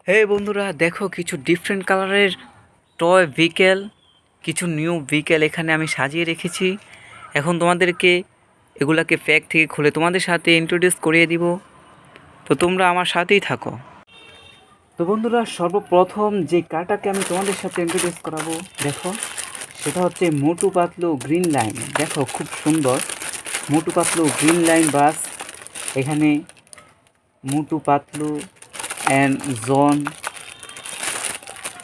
হে বন্ধুরা, দেখো কিছু ডিফারেন্ট কালারের টয় ভেহিকেল, কিছু নিউ ভেহিকেল এখানে আমি সাজিয়ে রেখেছি। এখন তোমাদেরকে এগুলাকে প্যাক থেকে খুলে তোমাদের সাথে ইন্ট্রোডিউস করিয়ে দিব। তো তোমরা আমার সাথেই থাকো। তো বন্ধুরা, সর্বপ্রথম যে কারটাকে আমি তোমাদের সাথে ইন্ট্রোডিউস করাবো, দেখো সেটা হচ্ছে মোটু পাতলু গ্রিন লাইন। দেখো খুব সুন্দর Motu Patlu green line bus. এখানে Motu Patlu and John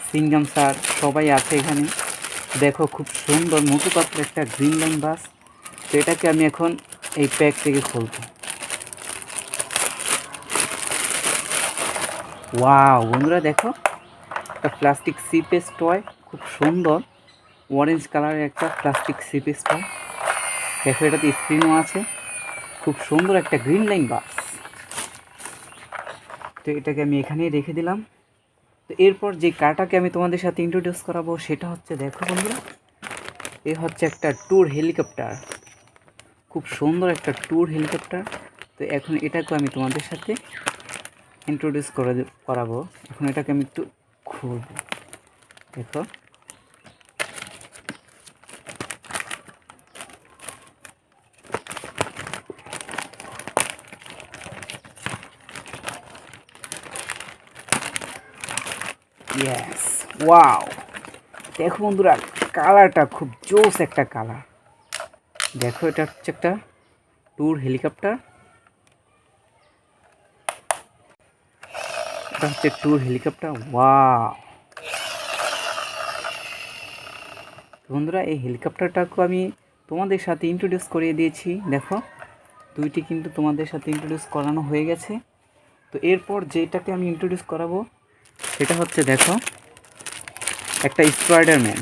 Singham sir সবাই আছে এখানে। দেখো খুব সুন্দর মোটু পাতলু একটা গ্রিন লাইন বাস। তো এটাকে আমি এখন এই প্যাক থেকে খুলবো। ওয়াও বন্ধুরা, দেখো একটা প্লাস্টিক সিপেস টয়, খুব সুন্দর অরেঞ্জ কালারের একটা প্লাস্টিক সিপেস টয়। দেখো এটাতে স্ক্রিনও আছে। খুব সুন্দর একটা গ্রিন লাইন বাস। তো এটাকে আমি এখানেই রেখে দিলাম। তো এরপর যে কারটাকে আমি তোমাদের সাথে ইন্ট্রোডিউস করাবো সেটা হচ্ছে, দেখো বন্ধুরা, এ হচ্ছে একটা ট্যুর হেলিকপ্টার। খুব সুন্দর একটা ট্যুর হেলিকপ্টার। তো এখন এটাকে আমি তোমাদের সাথে ইন্ট্রোডিউস করাবো। এখন এটাকে আমি একটু খুলবো। দেখো ইয়েস, ওয়াও। দেখো বন্ধুরা, কালারটা খুব জোস একটা কালার। দেখো এটা হচ্ছে একটা ট্যুর হেলিকপ্টার। এটা হচ্ছে ট্যুর হেলিকপ্টার। ওয়াও বন্ধুরা, এই হেলিকপ্টারটাকে আমি তোমাদের সাথে ইন্ট্রোডিউস করিয়ে দিয়েছি। দেখো দুইটি কিন্তু তোমাদের সাথে ইন্ট্রোডিউস করানো হয়ে গেছে। তো এরপর যেটাকে আমি ইন্ট্রোডিউস করাবো সেটা হচ্ছে, দেখো একটা স্পাইডারম্যান,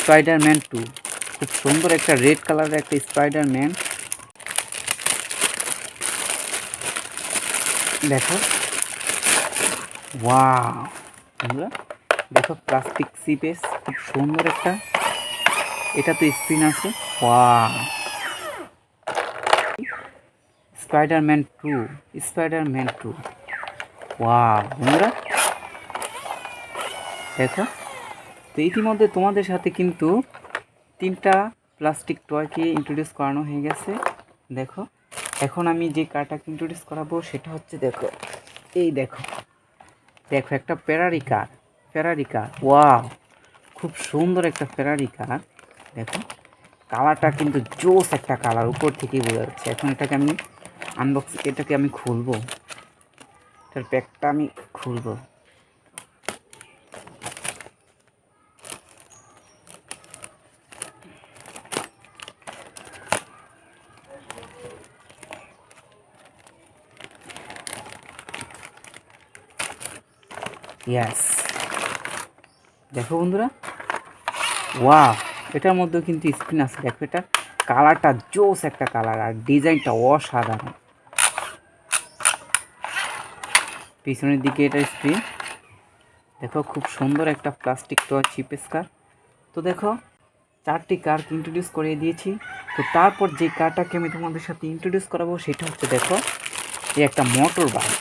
স্পাইডারম্যান 2। খুব সুন্দর একটা রেড কালারের একটা স্পাইডারম্যান। দেখো ওয়াও বন্ধুরা, দেখো প্লাস্টিক সিপেস, খুব সুন্দর একটা। এটা তো স্ক্রিন আছে। Wow, Spiderman 2, Spiderman 2। ওয়াও বন্ধুরা, দেখো। তো ইতিমধ্যে তোমাদের সাথে কিন্তু তিনটা প্লাস্টিক টয়কে ইন্ট্রোডিউস করানো হয়ে গেছে। দেখো এখন আমি যে কারটাকে ইন্ট্রোডিউস করাবো সেটা হচ্ছে, দেখো এই দেখো, দেখো একটা ফেরারি কার, ফেরারি কার। ওয়াও, খুব সুন্দর একটা ফেরারি কার। দেখো কালারটা কিন্তু জোস একটা কালার, উপর থেকেই বোঝা যাচ্ছে। এখন এটাকে আমি এটাকে আমি খুলবো, এটার প্যাকটা আমি খুলবো। ইয়াস, দেখো বন্ধুরা, ওয়াও, এটার মধ্যেও কিন্তু স্ক্রিন আছে। দেখো এটা কালারটা জোস একটা কালার, আর ডিজাইনটা অসাধারণ। পিছনের দিকে এটা স্ক্রিন। দেখো খুব সুন্দর একটা প্লাস্টিক টয় চিপেস কার। তো দেখো চারটি কার ইন্ট্রোডিউস করিয়ে দিয়েছি। তো তারপর যে কারটাকে আমি তোমাদের সাথে ইন্ট্রোডিউস করাবো সেটা হচ্ছে, দেখো এই একটা মোটর বাইক।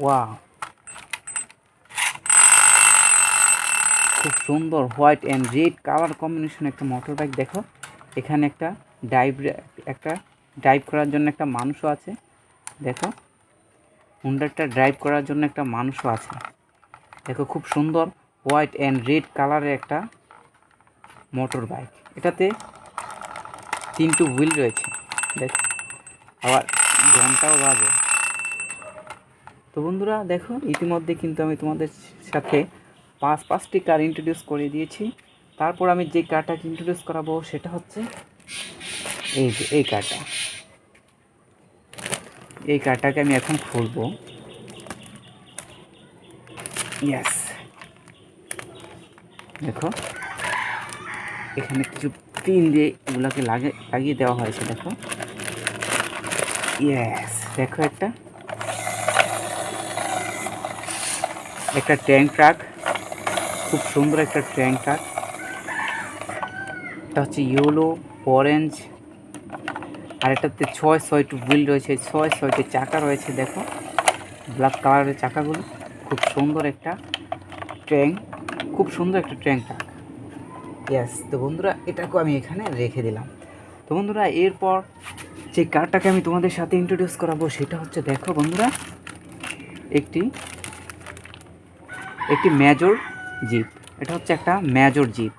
ওয়াও, খুব সুন্দর white and red colour combination একটা মোটর বাইক। দেখো এখানে একটা ড্রাইভ করার জন্য একটা মানুষও আছে। দেখো হুন্ডারটা ড্রাইভ করার জন্য একটা মানুষও আছে। দেখো খুব সুন্দর হোয়াইট অ্যান্ড রেড কালারের একটা মোটর বাইক। এটাতে 3টি হুইল রয়েছে। দেখো আবার ঘন্টাও বাজে। তো বন্ধুরা, দেখো ইতিমধ্যে কিন্তু আমি তোমাদের সাথে পাঁচটি কার ইন্ট্রোডিউস করে দিয়েছি। তারপর আমি যে কারটাকে ইন্ট্রোডিউস করাবো সেটা হচ্ছে এই যে এই কারটা। এই কারটাকে আমি এখন খুলবো। ইয়েস, দেখো এখানে কিছু পিন দিয়ে এগুলোকে লাগিয়ে দেওয়া হয়েছে। দেখো ইয়েস, দেখো একটা একটা ট্যাঙ্ক ট্রাক, খুব সুন্দর একটা ট্যাঙ্ক ট্রাক। এটা হচ্ছে ইয়েলো, অরেঞ্জ আর এটাতে 6-6টি হুইল রয়েছে, 6-6টি চাকা রয়েছে। দেখো ব্ল্যাক কালারের চাকাগুলো, খুব সুন্দর একটা ট্যাঙ্ক, খুব সুন্দর একটা ট্যাঙ্ক। ইয়েস, তো বন্ধুরা এটাকেও আমি এখানে রেখে দিলাম। তো বন্ধুরা এরপর যে কারটাকে আমি তোমাদের সাথে ইন্ট্রোডিউস করাবো সেটা হচ্ছে, দেখো বন্ধুরা, একটি মেজর জিপ। এটা হচ্ছে একটা মেজর জিপ।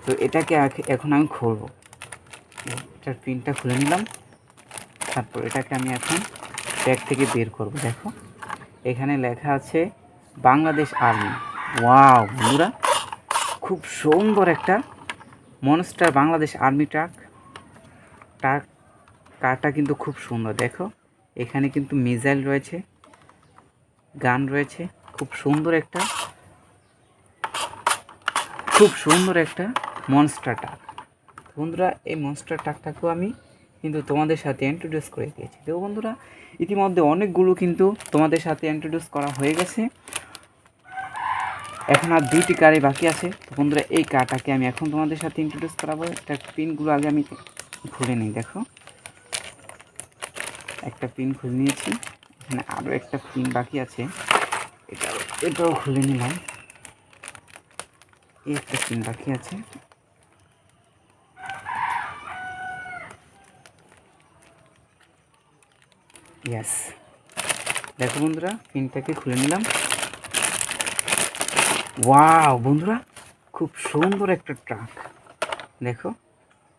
তো এটাকে এখন আমি খুলবো। এটার পিনটা খুলে নিলাম। তারপর এটাকে আমি এখন ব্যাগ থেকে বের করব। দেখো এখানে লেখা আছে বাংলাদেশ আর্মি। ওয়াও বন্ধুরা, খুব সুন্দর একটা মনস্টার বাংলাদেশ আর্মি ট্রাক। কারটা কিন্তু খুব সুন্দর। দেখো এখানে কিন্তু মিসাইল রয়েছে, গান রয়েছে। খুব সুন্দর একটা মনস্টার ট্রাক। বন্ধুরা এই মনস্টার ট্রাকটাকেও আমি কিন্তু তোমাদের সাথে ইন্ট্রোডিউস করে দিয়েছি। তো বন্ধুরা ইতিমধ্যে অনেকগুলো কিন্তু তোমাদের সাথে ইন্ট্রোডিউস করা হয়ে গেছে। এখন আর 2টি কারই বাকি আছে। তো বন্ধুরা এই কারটাকে আমি এখন তোমাদের সাথে ইন্ট্রোডিউস করাবো। এটার পিনগুলো আগে আমি খুলে নিই। দেখো একটা পিন খুলে নিয়েছি, এখানে আরও একটা পিন বাকি আছে, এটাও খুলে নিলাম। এই একটা পিন বাকি আছে। ইয়েস, দেখো বন্ধুরা পিনটাকে খুলে নিলাম। ওয়াও বন্ধুরা, খুব সুন্দর একটা ট্রাক। দেখো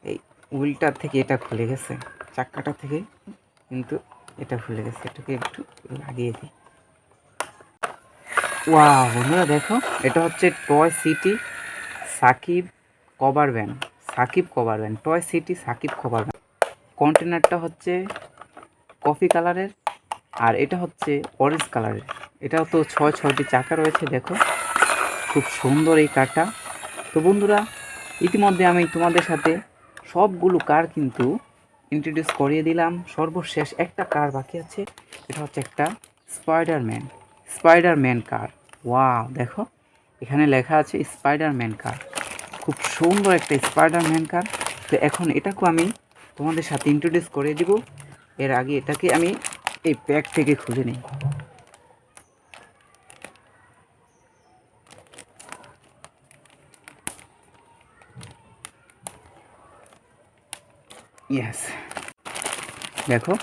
এই হুইলটার থেকে এটা খুলে গেছে, চাক্কাটা থেকে কিন্তু এটা খুলে গেছে। এটাকে একটু লাগিয়ে দিই। ওয়াও বন্ধুরা দেখো, এটা হচ্ছে toy city Shakib cover van. Toy city Shakib cover van. কন্টেনারটা হচ্ছে কফি কালারের, আর এটা হচ্ছে অরেঞ্জ কালারের। এটাও তো 6-6টি চাকা রয়েছে। দেখো খুব সুন্দর এই কারটা। তো বন্ধুরা ইতিমধ্যে আমি তোমাদের সাথে সবগুলো কার কিন্তু ইন্ট্রোডিউস করিয়ে দিলাম। সর্বশেষ একটা কার বাকি আছে, এটা হচ্ছে একটা স্পাইডারম্যান কার। ওয়াও দেখো এখানে লেখা আছে স্পাইডারম্যান কার। খুব সুন্দর একটা স্পাইডারম্যান কার। তো এখন এটাকেও আমি তোমাদের সাথে ইন্ট্রোডিউস করে দিব। এর আগে এটাকে আমি এই প্যাক থেকে খুলে নিই। ইয়েস, দেখো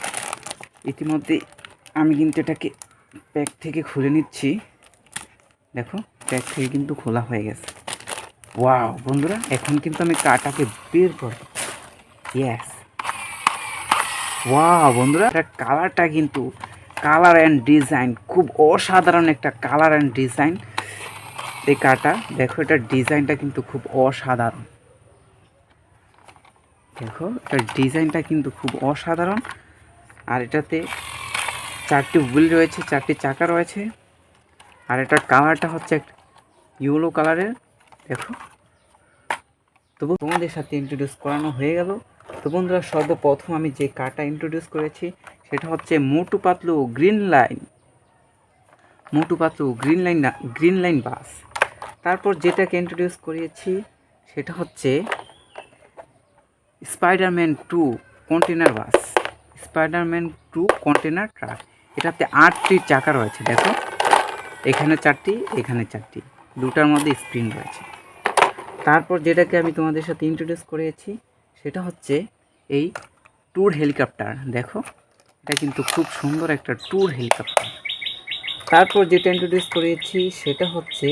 ইতিমধ্যে আমি কিন্তু এটাকে প্যাক থেকে খুলে নিচ্ছি। দেখো প্যাক থেকে কিন্তু খোলা হয়ে গেছে। ওয়াও বন্ধুরা, এখন কিন্তু আমি কারটাকে বের করব। ইয়েস, ওয়াও বন্ধুরা, এটা কালারটা কিন্তু কালার অ্যান্ড ডিজাইন খুব অসাধারণ একটা কালার অ্যান্ড ডিজাইন এই কারটা। দেখো এটার ডিজাইনটা কিন্তু খুব অসাধারণ। দেখো এটার ডিজাইনটা কিন্তু খুব অসাধারণ। আর এটাতে 4টি হুইল রয়েছে, 4টি চাকা রয়েছে। আর এটার কালারটা হচ্ছে ইয়েলো কালারের। দেখো তবু তোমাদের সাথে ইন্ট্রোডিউস করানো হয়ে গেল। তো বন্ধুরা সর্বপ্রথম আমি যে কারটা ইন্ট্রোডিউস করেছি সেটা হচ্ছে গ্রিনলাইন বাস। তারপর যেটাকে ইন্ট্রোডিউস করিয়েছি সেটা হচ্ছে স্পাইডারম্যান 2 কন্টেনার ট্রাক। এটাতে 8টি চাকা রয়েছে। দেখো এখানে 4টি, এখানে 4টি, দুটার মধ্যে স্প্রিং রয়েছে। তারপর যেটাকে আমি তোমাদের সাথে ইন্ট্রোডিউস করেছি সেটা হচ্ছে এই ট্যুর হেলিকপ্টার। দেখো এটা কিন্তু খুব সুন্দর একটা ট্যুর হেলিকপ্টার। তারপর যেটা ইন্ট্রোডিউস করেছি সেটা হচ্ছে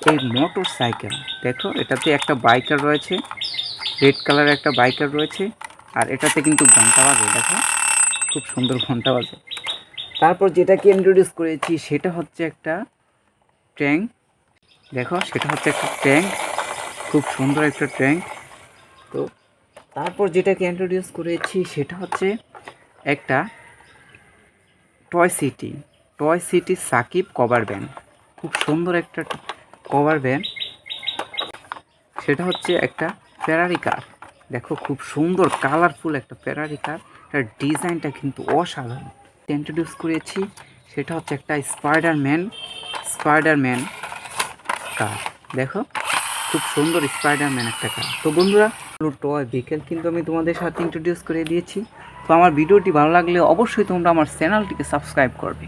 এই মোটর সাইকেল। দেখো এটাতে একটা বাইকার রয়েছে, রেড কালারের একটা বাইকার রয়েছে। আর এটাতে কিন্তু ঘন্টা বাজে। দেখো খুব সুন্দর ঘন্টা বাজে। তারপর যেটাকে ইন্ট্রোডিউস করেছি সেটা হচ্ছে একটা ট্যাঙ্ক। দেখো সেটা হচ্ছে একটা ট্যাঙ্ক, খুব সুন্দর একটা ট্যাঙ্ক। তো তারপর যেটাকে ইন্ট্রোডিউস করেছি সেটা হচ্ছে একটা toy city Shakib cover van. খুব সুন্দর একটা কভার ভ্যান। সেটা হচ্ছে একটা ফেরারি কার। দেখো খুব সুন্দর কালারফুল একটা ফেরারি কার। এটার ডিজাইনটা কিন্তু অসাধারণ। ইন্ট্রোডিউস করেছি সেটা হচ্ছে একটা স্পাইডারম্যান কার। দেখো খুব সুন্দর স্পাইডারম্যান একটা কার। তো বন্ধুরা টয় ভেহিকেল কিন্তু আমি তোমাদের সাথে ইন্ট্রোডিউস করে দিয়েছি। তো আমার ভিডিওটি ভালো লাগলে অবশ্যই তোমরা আমার চ্যানেলটিকে সাবস্ক্রাইব করবে।